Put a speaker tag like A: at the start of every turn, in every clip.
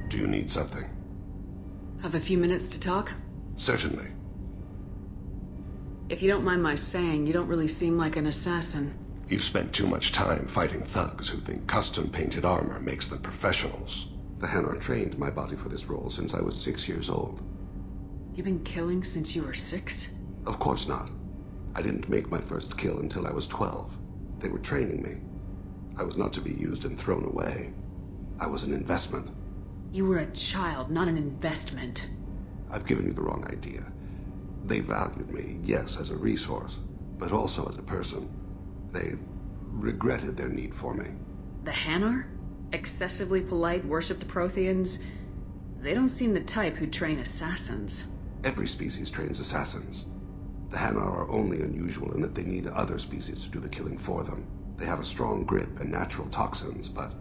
A: Do you need something?
B: Have a few minutes to talk?
A: Certainly.
B: If you don't mind my saying, you don't really seem like an assassin.
A: You've spent too much time fighting thugs who think custom-painted armor makes them professionals. The Hanar trained my body for this role since I was 6 years old.
B: You've been killing since you were 6?
A: Of course not. I didn't make my first kill until I was 12. They were training me. I was not to be used and thrown away. I was an investment.
B: You were a child, not an investment.
A: I've given you the wrong idea. They valued me, yes, as a resource, but also as a person. They regretted their need for me.
B: The Hanar? Excessively polite, worship the Protheans? They don't seem the type who train assassins.
A: Every species trains assassins. The Hanar are only unusual in that they need other species to do the killing for them. They have a strong grip and natural toxins, but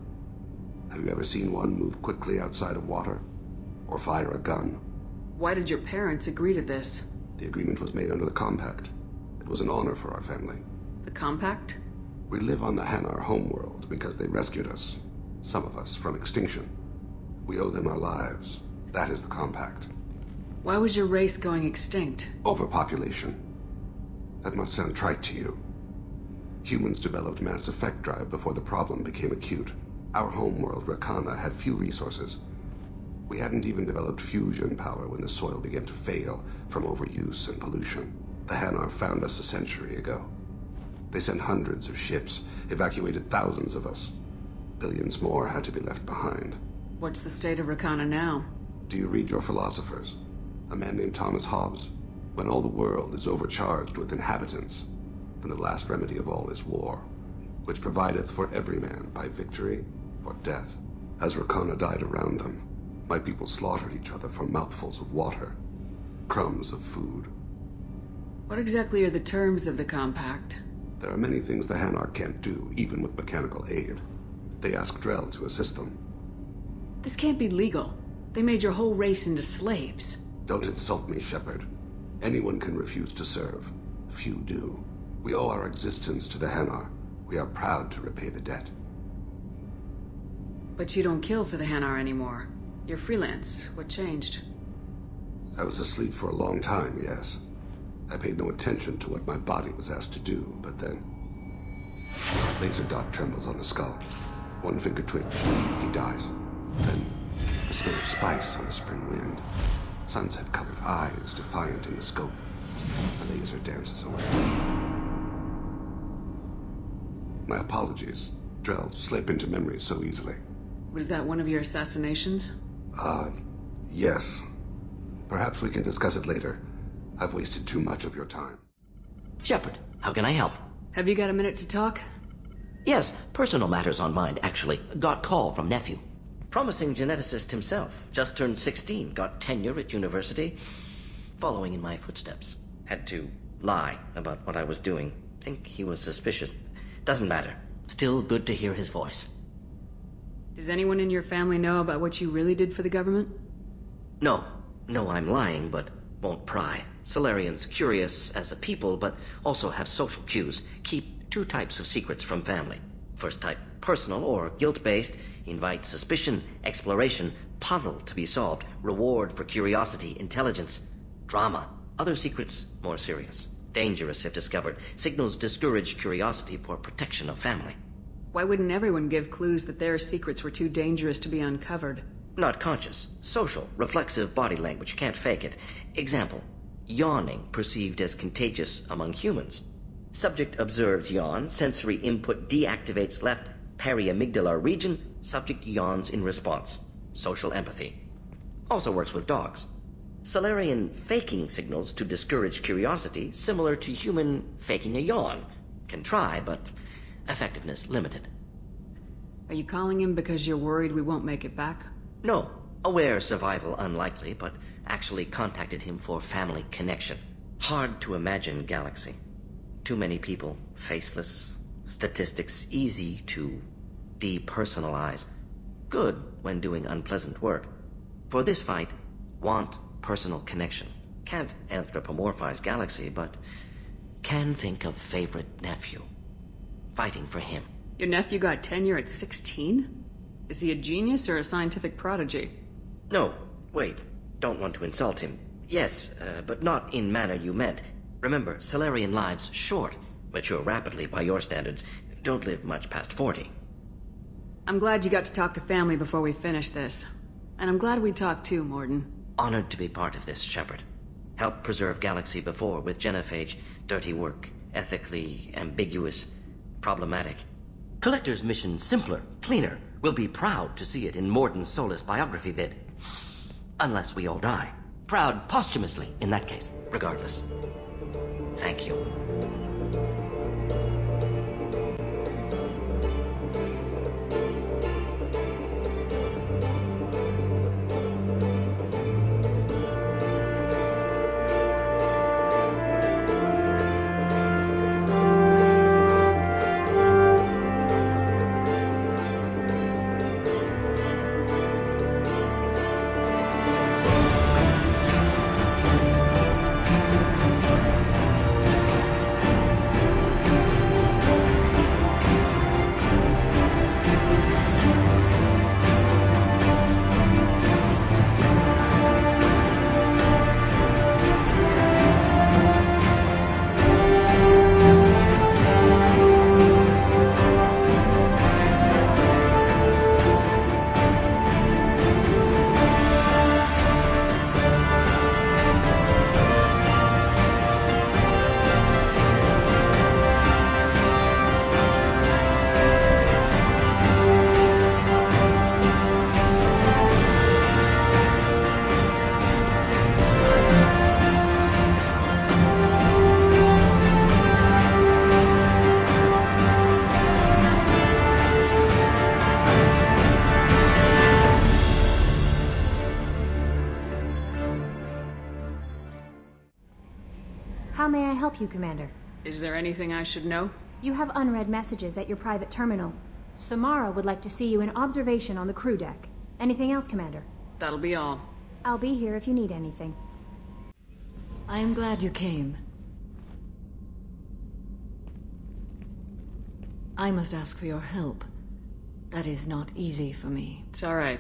A: have you ever seen one move quickly outside of water? Or fire a gun?
B: Why did your parents agree to this?
A: The agreement was made under the Compact. It was an honor for our family.
B: The Compact?
A: We live on the Hanar homeworld because they rescued us, some of us, from extinction. We owe them our lives. That is the Compact.
B: Why was your race going extinct?
A: Overpopulation. That must sound trite to you. Humans developed mass effect drive before the problem became acute. Our homeworld, Rakana, had few resources. We hadn't even developed fusion power when the soil began to fail from overuse and pollution. The Hanar found us a century ago. They sent hundreds of ships, evacuated thousands of us. Billions more had to be left behind.
B: What's the state of Rakana now?
A: Do you read your philosophers? A man named Thomas Hobbes? When all the world is overcharged with inhabitants, then the last remedy of all is war, which provideth for every man by victory or death. As Rakana died around them, my people slaughtered each other for mouthfuls of water, crumbs of food.
B: What exactly are the terms of the Compact?
A: There are many things the Hanar can't do, even with mechanical aid. They ask Drell to assist them.
B: This can't be legal. They made your whole race into slaves.
A: Don't insult me, Shepard. Anyone can refuse to serve. Few do. We owe our existence to the Hanar. We are proud to repay the debt.
B: But you don't kill for the Hanar anymore. You're freelance. What changed?
A: I was asleep for a long time, yes. I paid no attention to what my body was asked to do, but then... Laser dot trembles on the skull. One finger twitch. He dies. Then, the smell of spice on the spring wind. Sunset-colored eyes defiant in the scope. The laser dances away. My apologies. Drell slip into memory so easily.
B: Was that one of your assassinations?
A: Yes. Perhaps we can discuss it later. I've wasted too much of your time.
C: Shepard, how can I help?
B: Have you got a minute to talk?
C: Yes, personal matters on mind, actually. Got call from nephew. Promising geneticist himself. Just turned 16, got tenure at university. Following in my footsteps. Had to lie about what I was doing. Think he was suspicious. Doesn't matter. Still good to hear his voice.
B: Does anyone in your family know about what you really did for the government?
C: No. No, I'm lying, but won't pry. Solarians curious as a people, but also have social cues. Keep two types of secrets from family. First type, personal or guilt-based. Invite suspicion, exploration, puzzle to be solved, reward for curiosity, intelligence, drama. Other secrets, more serious. Dangerous if discovered. Signals discourage curiosity for protection of family.
B: Why wouldn't everyone give clues that their secrets were too dangerous to be uncovered?
C: Not conscious. Social, reflexive body language, can't fake it. Example, yawning perceived as contagious among humans. Subject observes yawn, sensory input deactivates left periamygdalar region, subject yawns in response. Social empathy. Also works with dogs. Solarian faking signals to discourage curiosity, similar to human faking a yawn. Can try, but effectiveness limited.
B: Are you calling him because you're worried we won't make it back?
C: No. Aware survival unlikely, but actually contacted him for family connection. Hard to imagine galaxy. Too many people, faceless, statistics easy to depersonalize. Good when doing unpleasant work. For this fight, want personal connection. Can't anthropomorphize galaxy, but can think of favorite nephew. Fighting for him.
B: Your nephew got tenure at 16? Is he a genius or a scientific prodigy?
C: No, wait. Don't want to insult him. Yes, but not in manner you meant. Remember, Solarian lives short. Mature rapidly by your standards. Don't live much past 40.
B: I'm glad you got to talk to family before we finish this. And I'm glad we talked too, Morden.
C: Honored to be part of this, Shepard. Helped preserve Galaxy before with genophage. Dirty work. Ethically ambiguous. Problematic. Collector's mission simpler, cleaner. We'll be proud to see it in Morden's Solus biography vid. Unless we all die. Proud posthumously, in that case, regardless. Thank you.
D: How may I help you, Commander?
B: Is there anything I should know?
D: You have unread messages at your private terminal. Samara would like to see you in observation on the crew deck. Anything else, Commander?
B: That'll be all.
D: I'll be here if you need anything.
E: I am glad you came. I must ask for your help. That is not easy for me.
B: It's all right.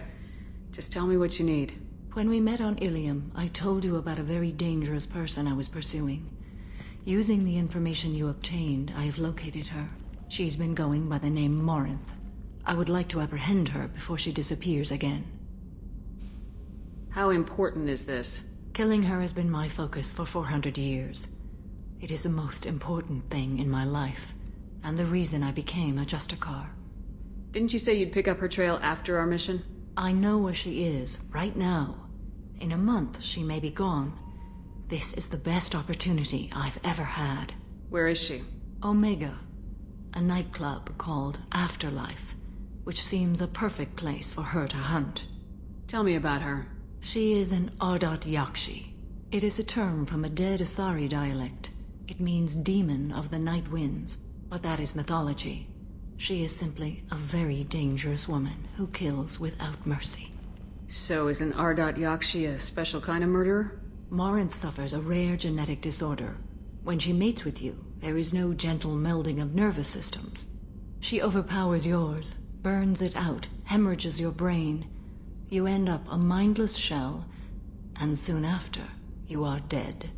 B: Just tell me what you need.
E: When we met on Ilium, I told you about a very dangerous person I was pursuing. Using the information you obtained, I have located her. She's been going by the name Morinth. I would like to apprehend her before she disappears again.
B: How important is this?
E: Killing her has been my focus for 400 years. It is the most important thing in my life, and the reason I became a Justicar.
B: Didn't you say you'd pick up her trail after our mission?
E: I know where she is, right now. In a month, she may be gone. This is the best opportunity I've ever had.
B: Where is she?
E: Omega, a nightclub called Afterlife, which seems a perfect place for her to hunt.
B: Tell me about her.
E: She is an Ardat-Yakshi. It is a term from a dead Asari dialect. It means demon of the night winds, but that is mythology. She is simply a very dangerous woman who kills without mercy.
B: So is an Ardat-Yakshi a special kind of murderer?
E: Morinth suffers a rare genetic disorder. When she mates with you, there is no gentle melding of nervous systems. She overpowers yours, burns it out, hemorrhages your brain. You end up a mindless shell, and soon after, you are dead.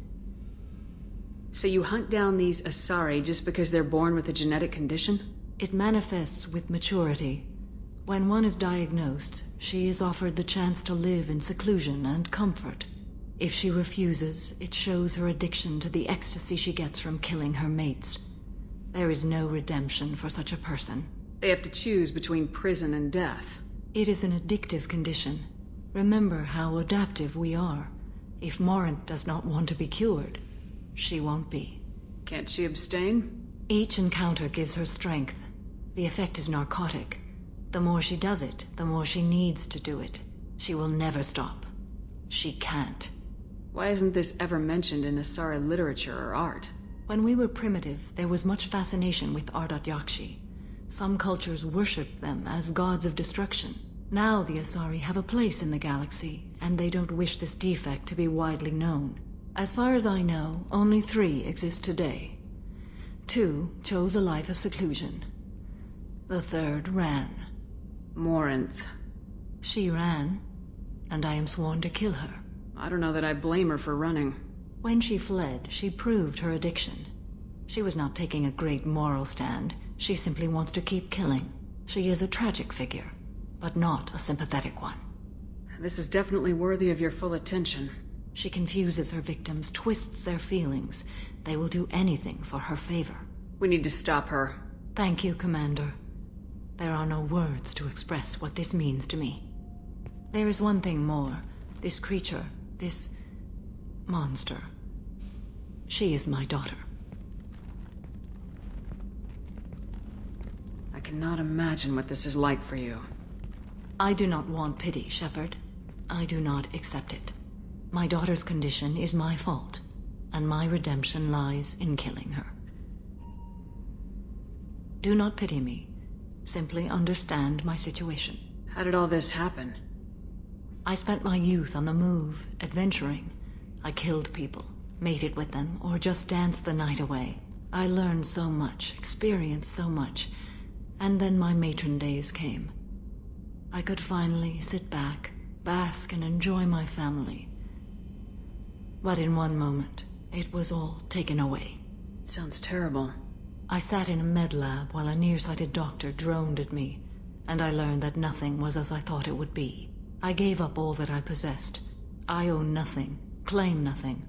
B: So you hunt down these Asari just because they're born with a genetic condition?
E: It manifests with maturity. When one is diagnosed, she is offered the chance to live in seclusion and comfort. If she refuses, it shows her addiction to the ecstasy she gets from killing her mates. There is no redemption for such a person.
B: They have to choose between prison and death.
E: It is an addictive condition. Remember how adaptive we are. If Morinth does not want to be cured, she won't be.
B: Can't she abstain?
E: Each encounter gives her strength. The effect is narcotic. The more she does it, the more she needs to do it. She will never stop. She can't.
B: Why isn't this ever mentioned in Asari literature or art?
E: When we were primitive, there was much fascination with Ardat-Yakshi. Some cultures worshipped them as gods of destruction. Now the Asari have a place in the galaxy, and they don't wish this defect to be widely known. As far as I know, only 3 exist today. 2 chose a life of seclusion. The 3rd ran.
B: Morinth.
E: She ran. and I am sworn to kill her.
B: I don't know that I blame her for running.
E: When she fled, she proved her addiction. She was not taking a great moral stand. She simply wants to keep killing. She is a tragic figure, but not a sympathetic one.
B: This is definitely worthy of your full attention.
E: She confuses her victims, twists their feelings. They will do anything for her favor.
B: We need to stop her.
E: Thank you, Commander. There are no words to express what this means to me. There is one thing more. This creature, this monster. She is my daughter.
B: I cannot imagine what this is like for you.
E: I do not want pity, Shepard. I do not accept it. My daughter's condition is my fault, and my redemption lies in killing her. Do not pity me. Simply understand my situation.
B: How did all this happen?
E: I spent my youth on the move, adventuring. I killed people, mated with them, or just danced the night away. I learned so much, experienced so much, and then my matron days came. I could finally sit back, bask and enjoy my family. But in one moment, it was all taken away.
B: It sounds terrible.
E: I sat in a med lab while a nearsighted doctor droned at me, and I learned that nothing was as I thought it would be. I gave up all that I possessed. I own nothing, claim nothing.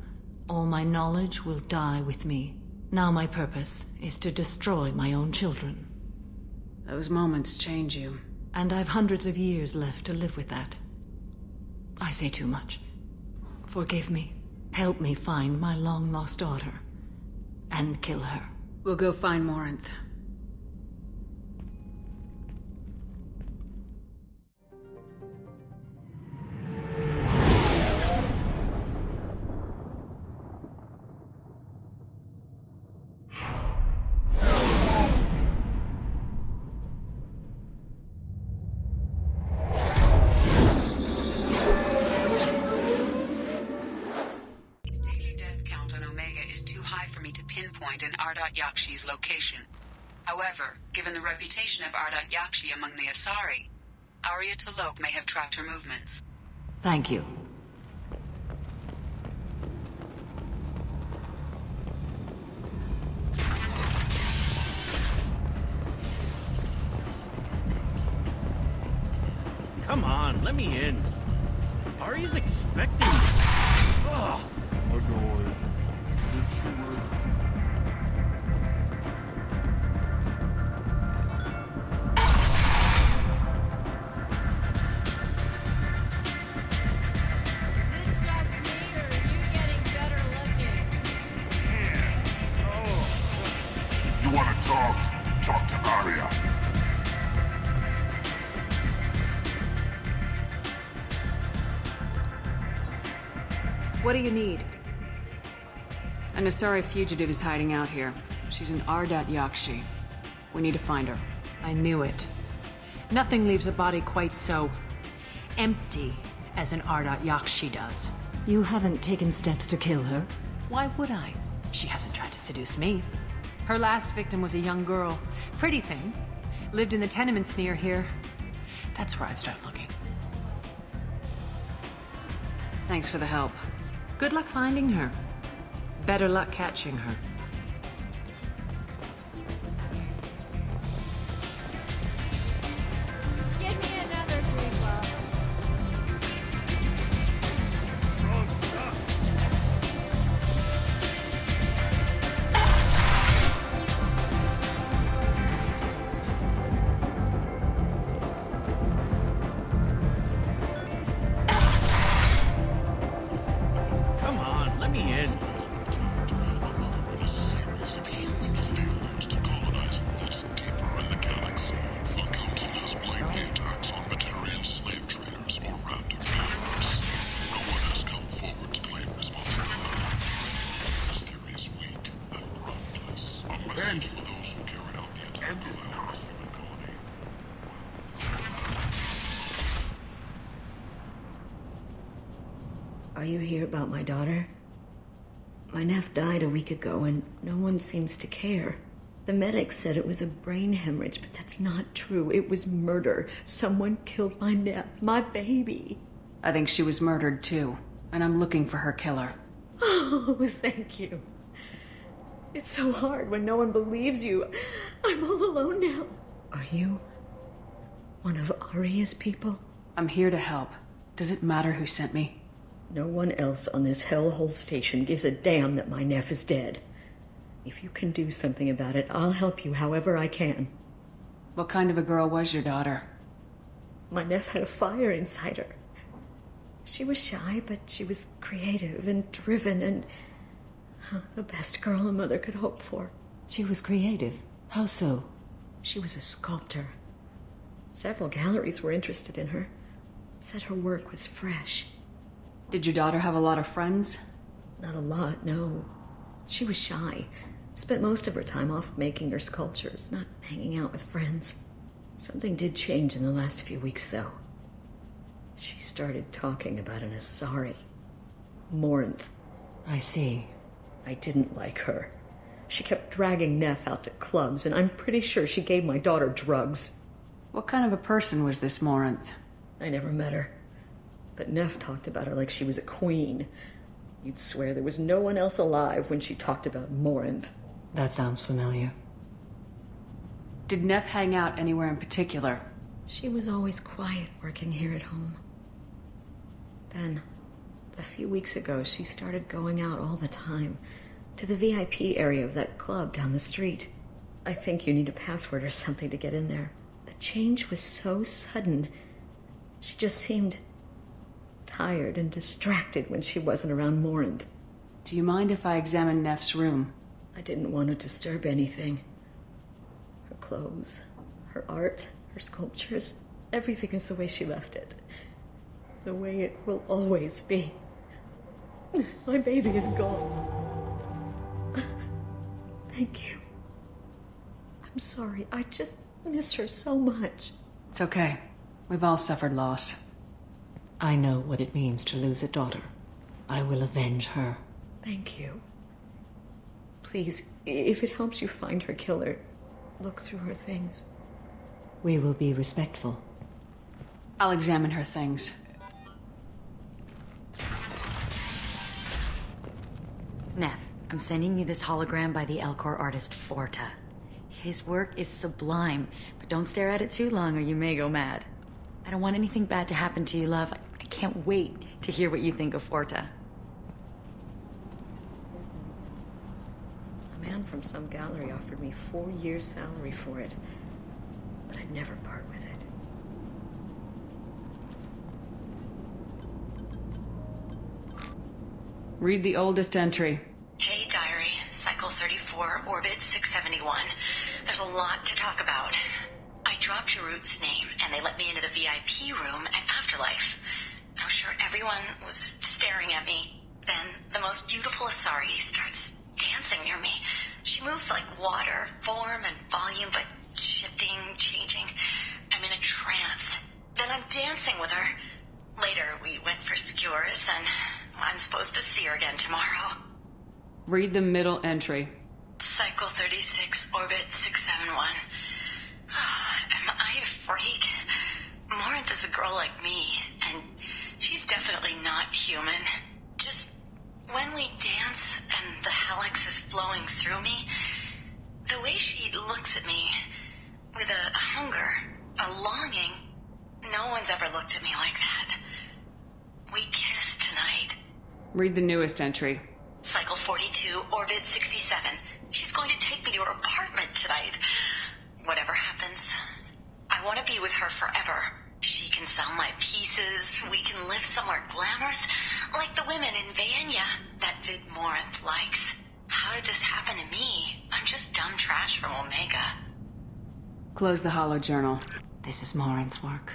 E: All my knowledge will die with me. Now my purpose is to destroy my own children.
B: Those moments change you.
E: And I've hundreds of years left to live with that. I say too much. Forgive me. Help me find my long-lost daughter. And kill her.
B: We'll go find Morinth.
F: Pinpoint an Ardat-Yakshi's location. However, given the reputation of Ardat-Yakshi among the Asari, Arya T'Loak may have tracked her movements.
E: Thank you.
G: Come on, let me in. Arya's expecting me. Ugh.
H: Annoying. You want to talk? Talk to Arya.
B: What do you need? An Asari fugitive is hiding out here. She's an Ardat-Yakshi. We need to find her.
I: I knew it. Nothing leaves a body quite so empty as an Ardat-Yakshi does.
E: You haven't taken steps to kill her?
I: Why would I? She hasn't tried to seduce me. Her last victim was a young girl. Pretty thing. Lived in the tenements near here. That's where I'd start looking.
B: Thanks for the help.
I: Good luck finding her. Better luck catching her.
J: Give me another drink, love.
G: Come on, let me in.
K: Are you here about my daughter? My nephew died a week ago and no one seems to care. The medics said it was a brain hemorrhage, but that's not true. It was murder. Someone killed my nephew, my baby.
B: I think she was murdered too, and I'm looking for her killer.
K: Oh, thank you. It's so hard when no one believes you. I'm all alone now. Are you one of Aria's people?
B: I'm here to help. Does it matter who sent me?
K: No one else on this hellhole station gives a damn that my nephew is dead. If you can do something about it, I'll help you however I can.
B: What kind of a girl was your daughter?
K: My nephew had a fire inside her. She was shy, but she was creative and driven and the best girl a mother could hope for.
E: She was creative. How so?
K: She was a sculptor. Several galleries were interested in her. Said her work was fresh.
B: Did your daughter have a lot of friends?
K: Not a lot, no. She was shy. Spent most of her time off making her sculptures, not hanging out with friends. Something did change in the last few weeks, though. She started talking about an Asari. Morinth.
E: I see.
K: I didn't like her. She kept dragging Neff out to clubs, and I'm pretty sure she gave my daughter drugs.
B: What kind of a person was this Morinth?
K: I never met her. But Neff talked about her like she was a queen. You'd swear there was no one else alive when she talked about Morinth.
E: That sounds familiar.
B: Did Neff hang out anywhere in particular?
K: She was always quiet working here at home. Then, a few weeks ago, she started going out all the time to the VIP area of that club down the street. I think you need a password or something to get in there. The change was so sudden. She just seemed tired and distracted when she wasn't around Morinth.
B: Do you mind if I examine Neff's room?
K: I didn't want to disturb anything. Her clothes, her art, her sculptures, everything is the way she left it. The way it will always be. My baby is gone. Thank you. I'm sorry. I just miss her so much.
B: It's okay. We've all suffered loss.
E: I know what it means to lose a daughter. I will avenge her.
K: Thank you. Please, if it helps you find her killer, look through her things.
E: We will be respectful.
B: I'll examine her things.
L: Neff, I'm sending you this hologram by the Elcor artist Forta. His work is sublime, but don't stare at it too long or you may go mad. I don't want anything bad to happen to you, love. I can't wait to hear what you think of Forta.
K: A man from some gallery offered me 4 years' salary for it, but I'd never part with it.
B: Read the oldest entry.
M: Hey, Diary. Cycle 34, Orbit 671. There's a lot to talk about. I dropped your root's name, and they let me into the VIP room at Afterlife. I'm sure everyone was staring at me. Then, the most beautiful Asari starts dancing near me. She moves like water, form and volume, but shifting, changing. I'm in a trance. Then I'm dancing with her. Later, we went for skewers, and I'm supposed to see her again tomorrow.
B: Read the middle entry.
M: Cycle 36, Orbit 671. Am I a freak? Morinth is a girl like me, and she's definitely not human. Just when we dance and the helix is flowing through me, the way she looks at me with a hunger, a longing, no one's ever looked at me like that. We kissed tonight.
B: Read the newest entry.
M: Cycle 42, Orbit 67. She's going to take me to her apartment tonight. Whatever happens, I want to be with her forever. She can sell my pieces. We can live somewhere glamorous, like the women in Vanya that Vid Morinth likes. How did this happen to me? I'm just dumb trash from Omega.
B: Close the hollow journal.
E: This is Morinth's work.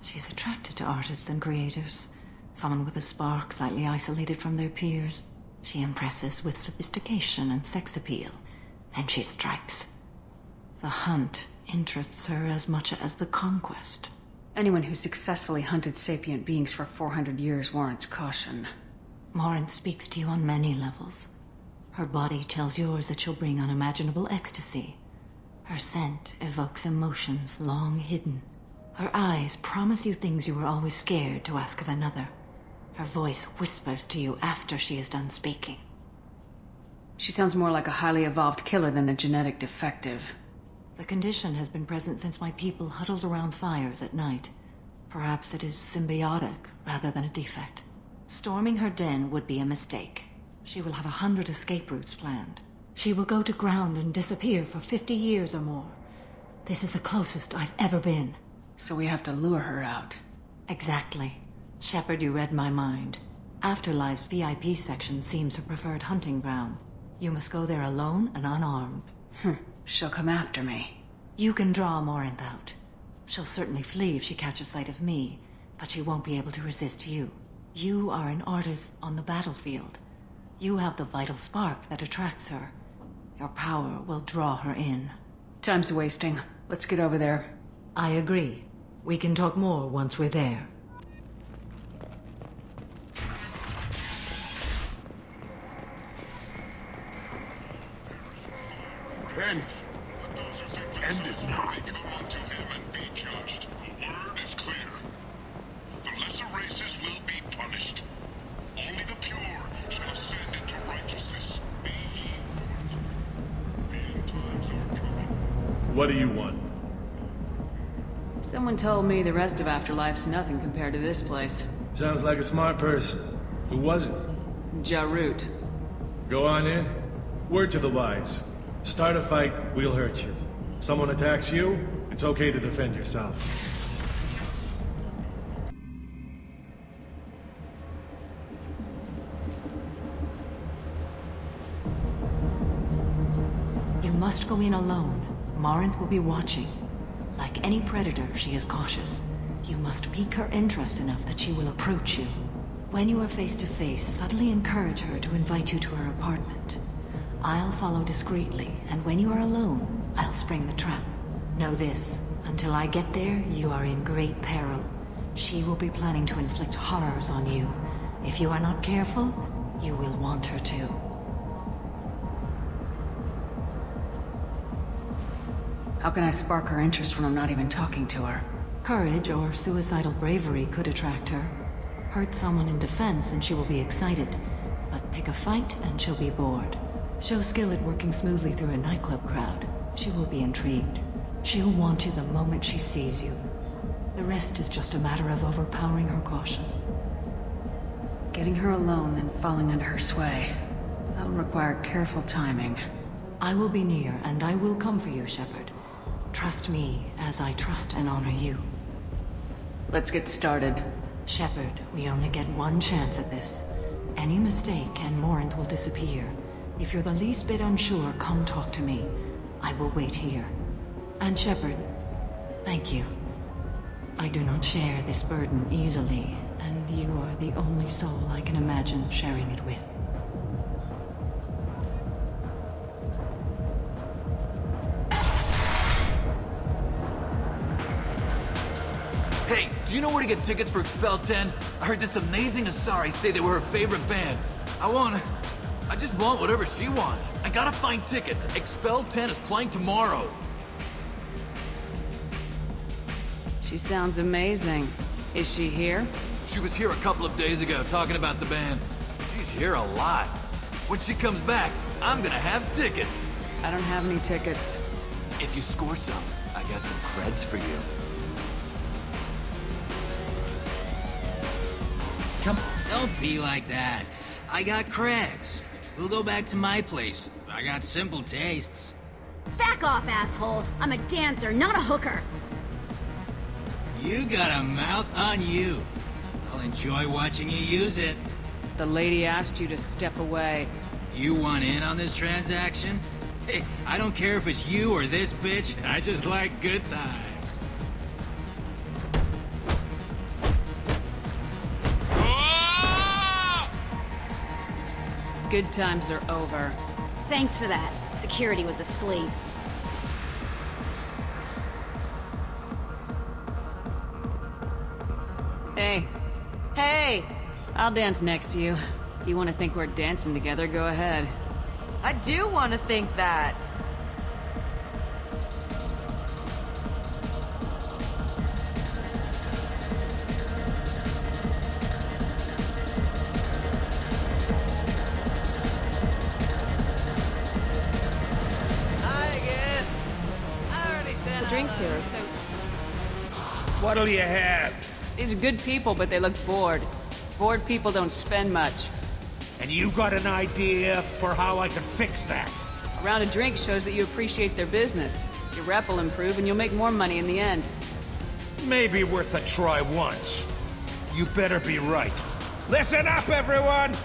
E: She's attracted to artists and creators. Someone with a spark, slightly isolated from their peers. She impresses with sophistication and sex appeal. Then she strikes. The hunt interests her as much as the conquest.
B: Anyone who successfully hunted sapient beings for 400 years warrants caution.
E: Morinth speaks to you on many levels. Her body tells yours that she'll bring unimaginable ecstasy. Her scent evokes emotions long hidden. Her eyes promise you things you were always scared to ask of another. Her voice whispers to you after she is done speaking.
B: She sounds more like a highly evolved killer than a genetic defective.
E: The condition has been present since my people huddled around fires at night. Perhaps it is symbiotic rather than a defect. Storming her den would be a mistake. She will have 100 escape routes planned. She will go to ground and disappear for 50 years or more. This is the closest I've ever been.
B: So we have to lure her out.
E: Exactly. Shepard, you read my mind. Afterlife's VIP section seems her preferred hunting ground. You must go there alone and unarmed.
B: She'll come after me.
E: You can draw Morinth out. She'll certainly flee if she catches sight of me, but she won't be able to resist you. You are an artist on the battlefield. You have the vital spark that attracts her. Your power will draw her in.
B: Time's wasting. Let's get over there.
E: I agree. We can talk more once we're there.
H: End. End is now. Come unto him and be judged. The word is clear. The lesser races will be punished. Only the pure shall ascend into righteousness. Be ye warned. The end times are coming.
G: What do you want?
B: Someone told me the rest of Afterlife's nothing compared to this place.
G: Sounds like a smart person. Who was it?
B: Jarut.
G: Go on in. Word to the wise. Start a fight, we'll hurt you. Someone attacks you, it's okay to defend yourself.
E: You must go in alone. Morinth will be watching. Like any predator, she is cautious. You must pique her interest enough that she will approach you. When you are face to face, subtly encourage her to invite you to her apartment. I'll follow discreetly, and when you are alone, I'll spring the trap. Know this, until I get there, you are in great peril. She will be planning to inflict horrors on you. If you are not careful, you will want her to.
B: How can I spark her interest when I'm not even talking to her?
E: Courage or suicidal bravery could attract her. Hurt someone in defense and she will be excited, but pick a fight and she'll be bored. Show skill at working smoothly through a nightclub crowd. She will be intrigued. She'll want you the moment she sees you. The rest is just a matter of overpowering her caution.
B: Getting her alone, then falling under her sway. That'll require careful timing.
E: I will be near, and I will come for you, Shepard. Trust me, as I trust and honor you.
B: Let's get started.
E: Shepard, we only get one chance at this. Any mistake, and Morinth will disappear. If you're the least bit unsure, come talk to me. I will wait here. And Shepard, thank you. I do not share this burden easily, and you are the only soul I can imagine sharing it with.
N: Hey, do you know where to get tickets for Expel 10? I heard this amazing Asari say they were her favorite band. I just want whatever she wants. I gotta find tickets. Expel 10 is playing tomorrow.
B: She sounds amazing. Is she here?
N: She was here a couple of days ago talking about the band. She's here a lot. When she comes back, I'm gonna have tickets.
B: I don't have any tickets.
N: If you score some, I got some creds for you.
O: Come on, don't be like that. I got creds. We'll go back to my place. I got simple tastes.
J: Back off, asshole. I'm a dancer, not a hooker.
O: You got a mouth on you. I'll enjoy watching you use it.
B: The lady asked you to step away.
O: You want in on this transaction? Hey, I don't care if it's you or this bitch. I just like good times.
B: Good times are over.
J: Thanks for that. Security was asleep.
B: Hey.
P: Hey!
B: I'll dance next to you. If you want to think we're dancing together, go ahead.
P: I do want to think that.
Q: What'll you have?
B: These are good people, but they look bored. Bored people don't spend much.
Q: And you got an idea for how I could fix that?
B: A round of drinks shows that you appreciate their business. Your rep will improve and you'll make more money in the end.
Q: Maybe worth a try once. You better be right. Listen up, everyone!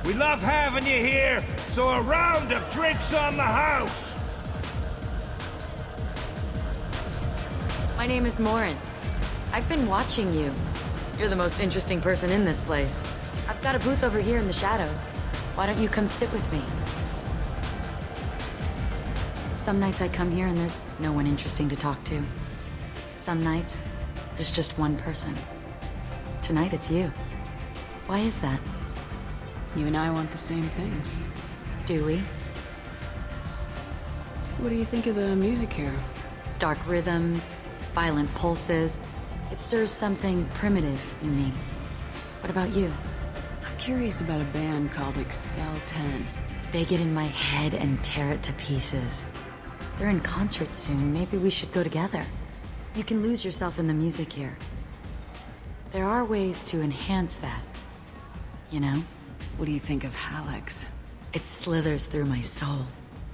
Q: We love having you here, so a round of drinks on the house!
L: My name is Morinth. I've been watching you. You're the most interesting person in this place. I've got a booth over here in the shadows. Why don't you come sit with me? Some nights I come here and there's no one interesting to talk to. Some nights, there's just one person. Tonight it's you. Why is that?
B: You and I want the same things.
L: Do we?
B: What do you think of the music here?
L: Dark rhythms, violent pulses. It stirs something primitive in me. What about you?
B: I'm curious about a band called Expel 10.
L: They get in my head and tear it to pieces. They're in concert soon. Maybe we should go together. You can lose yourself in the music here. There are ways to enhance that. You know?
B: What do you think of Hallex?
L: It slithers through my soul.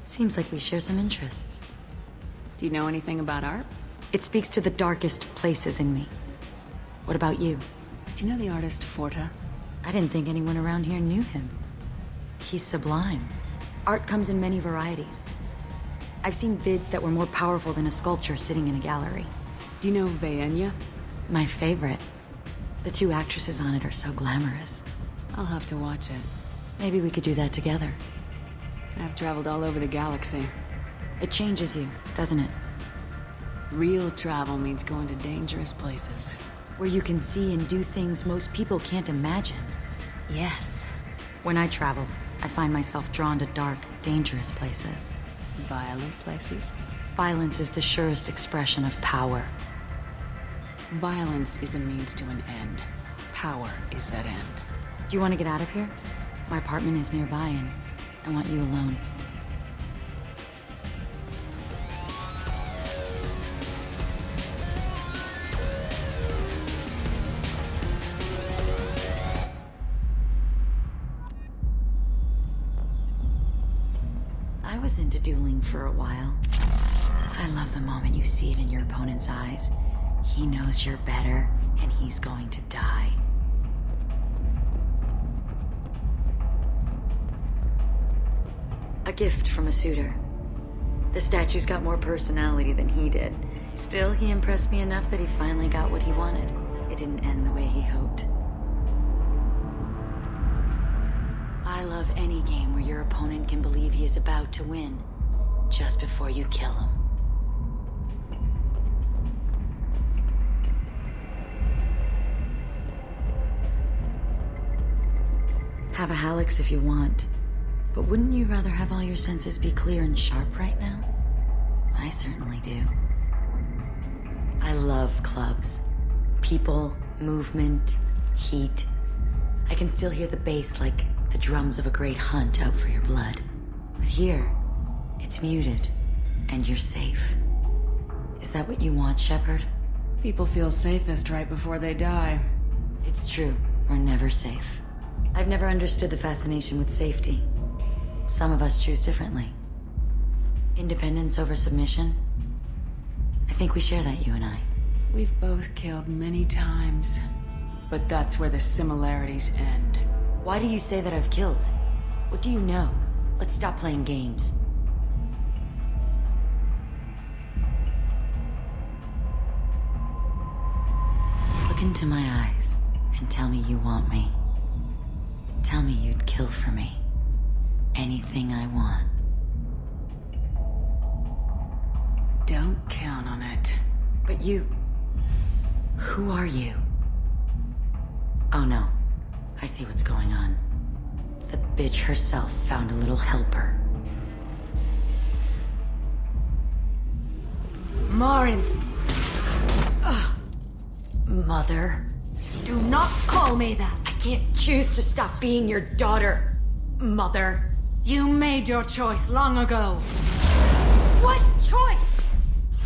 L: Seems like we share some interests.
B: Do you know anything about art?
L: It speaks to the darkest places in me. What about you?
B: Do you know the artist Forta?
L: I didn't think anyone around here knew him. He's sublime. Art comes in many varieties. I've seen vids that were more powerful than a sculpture sitting in a gallery.
B: Do you know Vaenya?
L: My favorite. The two actresses on it are so glamorous.
B: I'll have to watch it.
L: Maybe we could do that together.
B: I've traveled all over the galaxy.
L: It changes you, doesn't it?
B: Real travel means going to dangerous places.
L: Where you can see and do things most people can't imagine.
B: Yes.
L: When I travel, I find myself drawn to dark, dangerous places.
B: Violent places?
L: Violence is the surest expression of power.
B: Violence is a means to an end. Power is that end.
L: Do you want to get out of here? My apartment is nearby and I want you alone. I was into dueling for a while. I love the moment you see it in your opponent's eyes. He knows you're better, and he's going to die. A gift from a suitor. The statue's got more personality than he did. Still, he impressed me enough that he finally got what he wanted. It didn't end the way he hoped. I love any game where your opponent can believe he is about to win, just before you kill him. Have a Hallex if you want, but wouldn't you rather have all your senses be clear and sharp right now? I certainly do. I love clubs. People, movement, heat. I can still hear the bass like the drums of a great hunt out for your blood. But here, it's muted, and you're safe. Is that what you want, Shepard?
B: People feel safest right before they die.
L: It's true, we're never safe. I've never understood the fascination with safety. Some of us choose differently. Independence over submission? I think we share that, you and I.
B: We've both killed many times, but that's where the similarities end.
L: Why do you say that I've killed? What do you know? Let's stop playing games. Look into my eyes and tell me you want me. Tell me you'd kill for me. Anything I want.
B: Don't count on it.
L: But you... Who are you? Oh no. I see what's going on. The bitch herself found a little helper.
R: Morinth!
L: Mother.
R: Do not call me that!
L: I can't choose to stop being your daughter, Mother.
R: You made your choice long ago. What choice?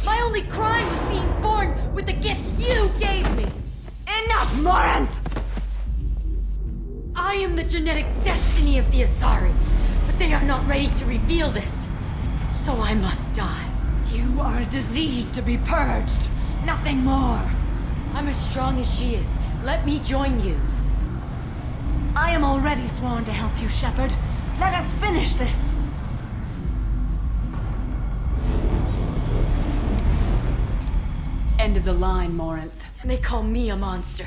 L: My only crime was being born with the gifts you gave me!
R: Enough, Morinth!
L: I am the genetic destiny of the Asari, but they are not ready to reveal this. So I must die.
R: You are a disease to be purged. Nothing more.
L: I'm as strong as she is. Let me join you.
R: I am already sworn to help you, Shepard. Let us finish this.
B: End of the line, Morinth.
L: And they call me a monster.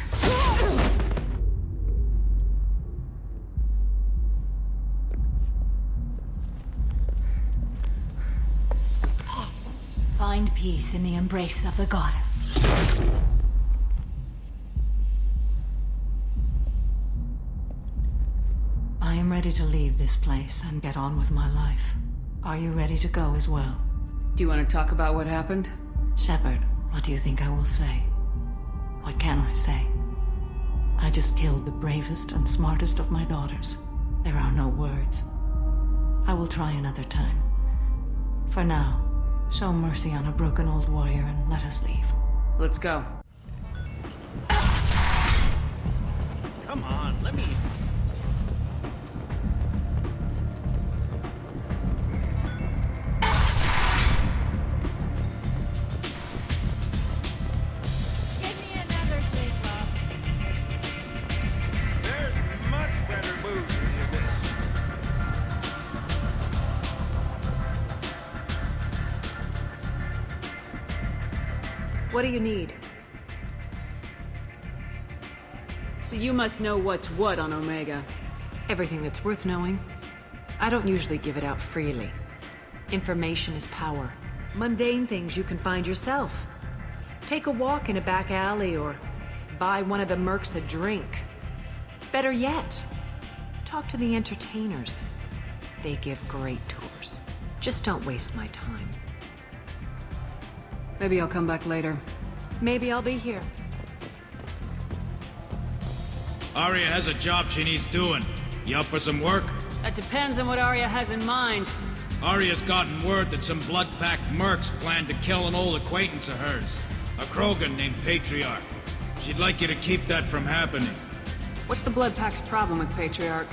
R: Find peace in the embrace of the goddess.
E: I am ready to leave this place and get on with my life. Are you ready to go as well?
B: Do you want to talk about what happened?
E: Shepard, what do you think I will say? What can I say? I just killed the bravest and smartest of my daughters. There are no words. I will try another time. For now, show mercy on a broken old warrior and let us leave.
B: Let's go.
Q: Come on, let me...
J: Give me another drink, love.
Q: There's much better booze than this.
B: What do you need? So you must know what's what on Omega.
I: Everything that's worth knowing. I don't usually give it out freely. Information is power. Mundane things you can find yourself. Take a walk in a back alley or buy one of the mercs a drink. Better yet, talk to the entertainers. They give great tours. Just don't waste my time.
B: Maybe I'll come back later.
I: Maybe I'll be here.
Q: Arya has a job she needs doing. You up for some work?
B: That depends on what Arya has in mind.
Q: Arya's gotten word that some blood-packed mercs plan to kill an old acquaintance of hers. A Krogan named Patriarch. She'd like you to keep that from happening.
B: What's the Blood Pack's problem with Patriarch?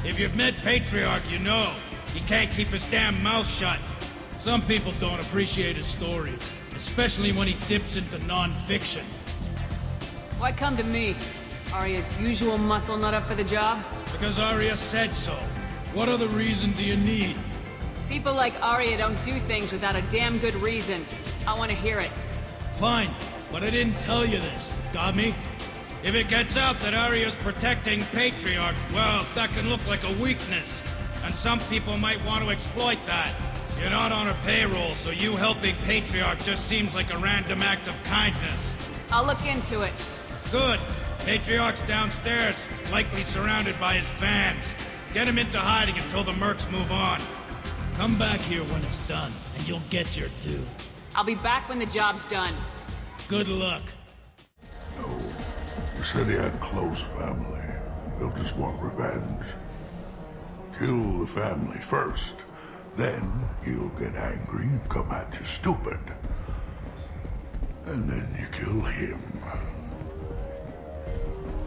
Q: If you've met Patriarch, you know. He can't keep his damn mouth shut. Some people don't appreciate his stories. Especially when he dips into non-fiction.
B: Why come to me? Arya's usual muscle not up for the job?
Q: Because Arya said so. What other reason do you need?
B: People like Arya don't do things without a damn good reason. I want to hear it.
Q: Fine, but I didn't tell you this. Got me? If it gets out that Arya's protecting Patriarch, well, that can look like a weakness. And some people might want to exploit that. You're not on her payroll, so you helping Patriarch just seems like a random act of kindness.
B: I'll look into it.
Q: Good. Patriarch's downstairs, likely surrounded by his fans. Get him into hiding until the mercs move on. Come back here when it's done, and you'll get your due.
B: I'll be back when the job's done.
Q: Good luck.
H: No. You said he had close family. They'll just want revenge. Kill the family first. Then he'll get angry and come at you stupid. And then you kill him.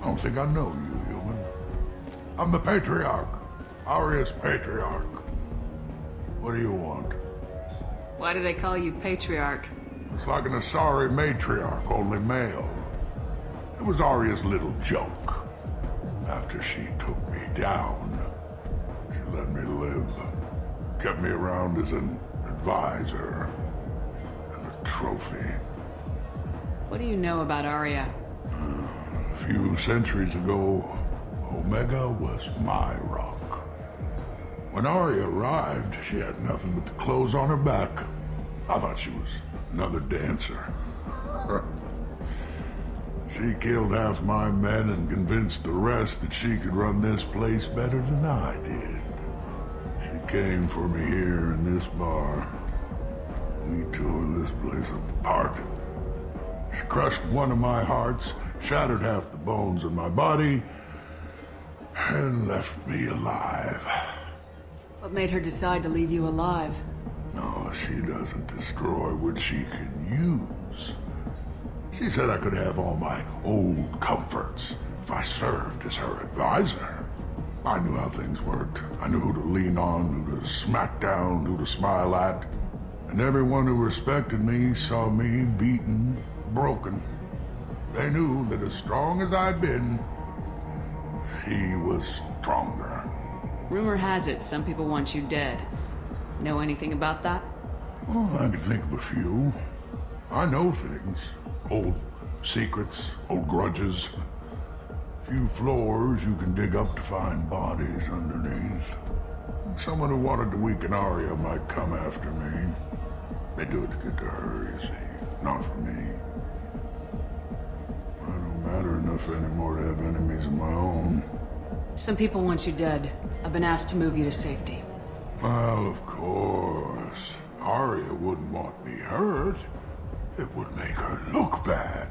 H: I don't think I know you, human. I'm the Patriarch. Arya's Patriarch. What do you want?
B: Why do they call you Patriarch?
H: It's like an Asari matriarch, only male. It was Arya's little joke. After she took me down, she let me live. Kept me around as an advisor and a trophy.
B: What do you know about Arya?
H: A few centuries ago, Omega was my rock. When Arya arrived, she had nothing but the clothes on her back. I thought she was another dancer. She killed half my men and convinced the rest that she could run this place better than I did. She came for me here in this bar. We tore this place apart. She crushed one of my hearts, shattered half the bones in my body, and left me alive.
B: What made her decide to leave you alive?
S: No, she doesn't destroy what she can use. She said I could have all my old comforts if I served as her advisor. I knew how things worked. I knew who to lean on, who to smack down, who to smile at. And everyone who respected me saw me beaten, broken. They knew that as strong as I'd been, she was stronger.
B: Rumor has it some people want you dead. Know anything about that?
S: Well, I can think of a few. I know things. Old secrets, old grudges. Few floors you can dig up to find bodies underneath. Someone who wanted to weaken Arya might come after me. They do it to get to her, you see, not for me. I don't matter enough anymore to have enemies of my own.
B: Some people want you dead. I've been asked to move you to safety.
S: Well, of course. Arya wouldn't want me hurt. It would make her look bad.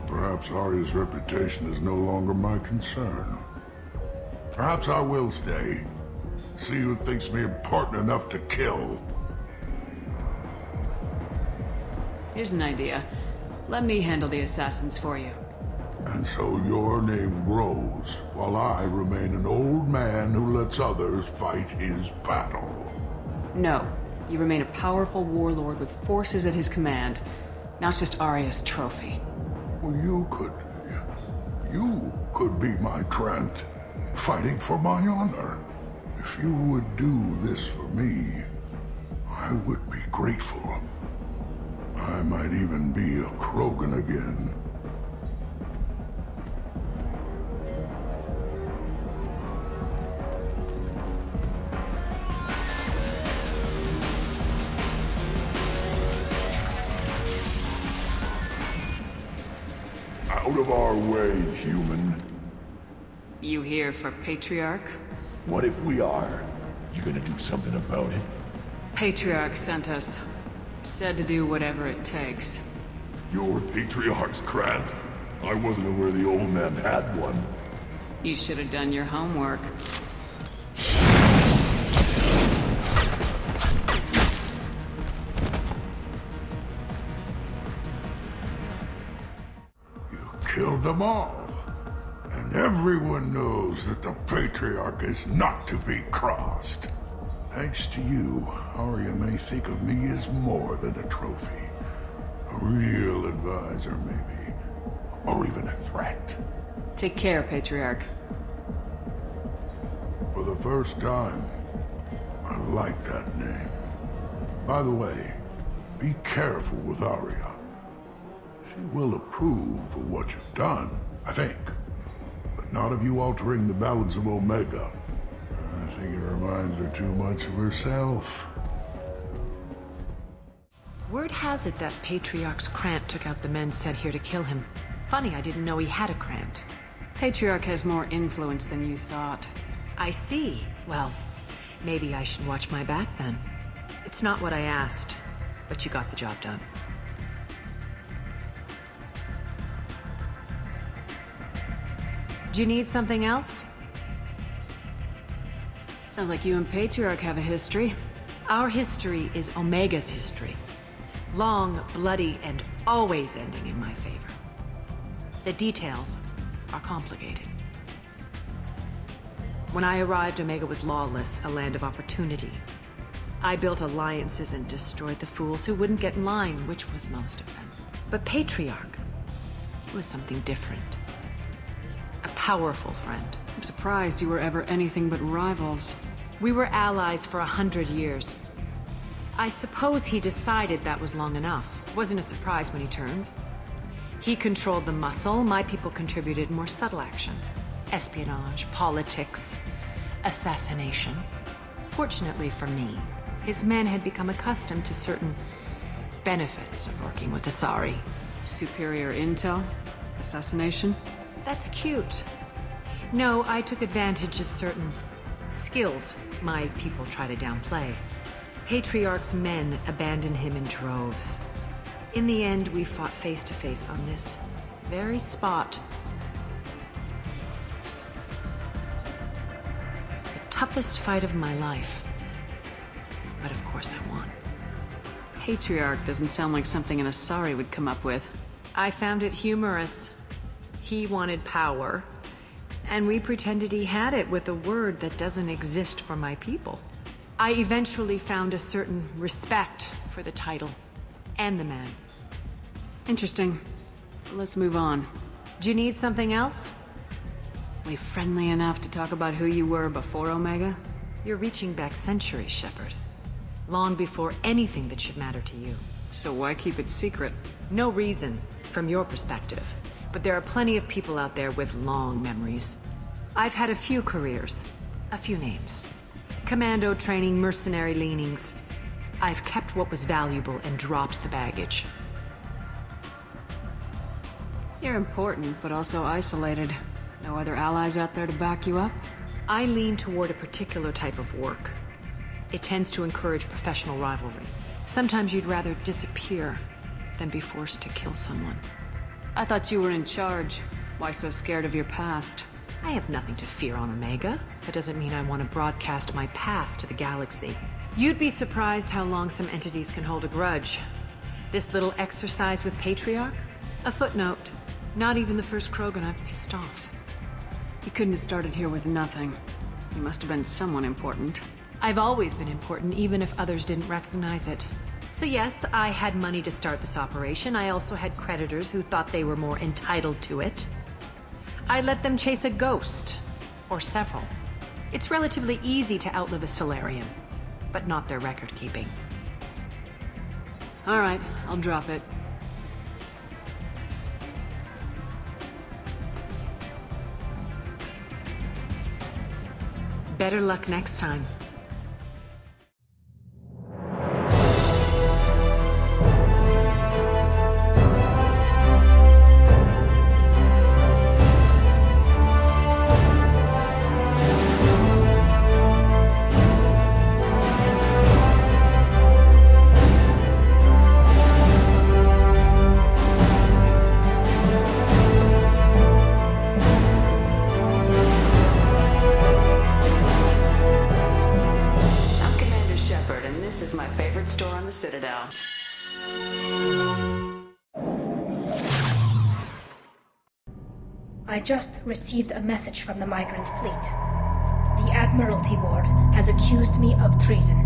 S: Perhaps Arya's reputation is no longer my concern. Perhaps I will stay. See who thinks me important enough to kill.
B: Here's an idea. Let me handle the assassins for you.
S: And so your name grows, while I remain an old man who lets others fight his battle.
B: No. You remain a powerful warlord with forces at his command, not just Arya's trophy.
S: Well, you could be my Trent, fighting for my honor. If you would do this for me, I would be grateful. I might even be a Krogan again. Out of our way, human.
B: You here for Patriarch?
T: What if we are? You gonna do something about it?
B: Patriarch sent us. Said to do whatever it takes.
T: Your Patriarch's Grant? I wasn't aware the old man had one.
B: You should have done your homework.
S: Killed them all. And everyone knows that the Patriarch is not to be crossed. Thanks to you, Arya may think of me as more than a trophy. A real advisor, maybe. Or even a threat.
B: Take care, Patriarch.
S: For the first time, I like that name. By the way, be careful with Arya. She will approve of what you've done, I think. But not of you altering the balance of Omega. I think it reminds her too much of herself.
I: Word has it that Patriarch's Krant took out the men sent here to kill him. Funny, I didn't know he had a Krant.
B: Patriarch has more influence than you thought.
I: I see. Well, maybe I should watch my back then. It's not what I asked, but you got the job done. Do you need something else?
B: Sounds like you and Patriarch have a history.
I: Our history is Omega's history. Long, bloody, and always ending in my favor. The details are complicated. When I arrived, Omega was lawless, a land of opportunity. I built alliances and destroyed the fools who wouldn't get in line, which was most of them. But Patriarch was something different. A powerful friend.
B: I'm surprised you were ever anything but rivals.
I: We were allies for 100 years. I suppose he decided that was long enough. It wasn't a surprise when he turned. He controlled the muscle, my people contributed more subtle action. Espionage, politics, assassination. Fortunately for me, his men had become accustomed to certain benefits of working with Asari.
B: Superior intel? Assassination?
I: That's cute. No, I took advantage of certain skills my people try to downplay. Patriarch's men abandoned him in droves. In the end, we fought face to face on this very spot. toughest fight of my life. But of course I won.
B: Patriarch doesn't sound like something an Asari would come up with.
I: I found it humorous. He wanted power, and we pretended he had it with a word that doesn't exist for my people. I eventually found a certain respect for the title and the man.
B: Interesting. Let's move on.
I: Do you need something else?
B: We friendly enough to talk about who you were before Omega?
I: You're reaching back centuries, Shepard. Long before anything that should matter to you.
B: So why keep it secret?
I: No reason, from your perspective. But there are plenty of people out there with long memories. I've had a few careers, a few names. Commando training, mercenary leanings. I've kept what was valuable and dropped the baggage.
B: You're important, but also isolated. No other allies out there to back you up?
I: I lean toward a particular type of work. It tends to encourage professional rivalry. Sometimes you'd rather disappear than be forced to kill someone.
B: I thought you were in charge. Why so scared of your past?
I: I have nothing to fear on Omega. That doesn't mean I want to broadcast my past to the galaxy. You'd be surprised how long some entities can hold a grudge. This little exercise with Patriarch? A footnote. Not even the first Krogan I've pissed off.
B: You couldn't have started here with nothing. You must have been someone important.
I: I've always been important, even if others didn't recognize it. So yes, I had money to start this operation. I also had creditors who thought they were more entitled to it. I let them chase a ghost. Or several. It's relatively easy to outlive a Solarian, but not their record-keeping.
B: All right, I'll drop it.
I: Better luck next time.
B: Citadel.
U: I just received a message from the migrant fleet. The Admiralty Board has accused me of treason.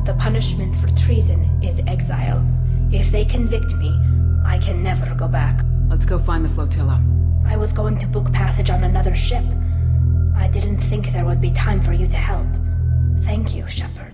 U: The punishment for treason is exile. If they convict me, I can never go back.
B: Let's go find the flotilla.
U: I was going to book passage on another ship. I didn't think there would be time for you to help. Thank you, Shepard.